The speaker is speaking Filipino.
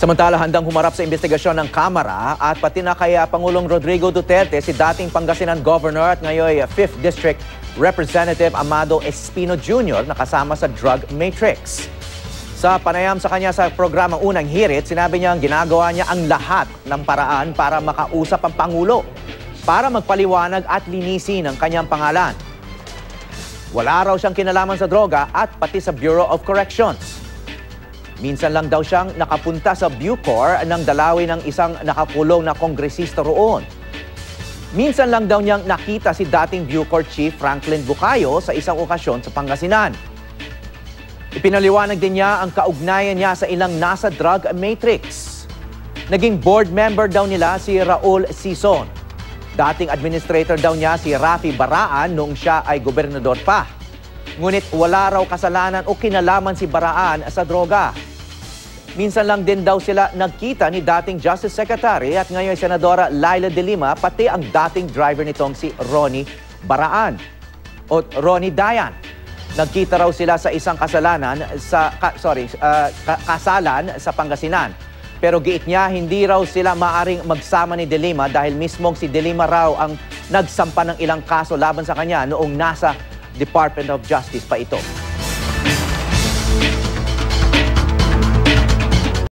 Samantala, handang humarap sa investigasyon ng Kamara at pati na kay Pangulong Rodrigo Duterte si dating Pangasinan Governor at ngayon 5th District Representative Amado Espino Jr. na kasama sa drug matrix. Sa panayam sa kanya sa programang Unang Hirit, sinabi niya ginagawa niya ang lahat ng paraan para makausap ang Pangulo para magpaliwanag at linisin ang kanyang pangalan. Wala raw siyang kinalaman sa droga at pati sa Bureau of Corrections. Minsan lang daw siyang nakapunta sa Bucor ng dalawin ng isang nakakulong na kongresista roon. Minsan lang daw niyang nakita si dating Bucor Chief Franklin Bucayo sa isang okasyon sa Pangasinan. Ipinaliwanag din niya ang kaugnayan niya sa ilang nasa drug matrix. Naging board member daw nila si Raul Sison. Dating administrator daw niya si Rafi Baraan noong siya ay gobernador pa. Ngunit wala raw kasalanan o kinalaman si Baraan sa droga. Minsan lang din daw sila nagkita ni dating Justice Secretary at ngayon Senadora Laila De Lima pati ang dating driver nitong si Ronnie Baraan o Ronnie Dayan. Nagkita raw sila sa isang kasalan sa Pangasinan. Pero giit niya hindi raw sila maaring magsama ni De Lima dahil mismong si De Lima raw ang nagsampa ng ilang kaso laban sa kanya noong nasa Department of Justice pa ito.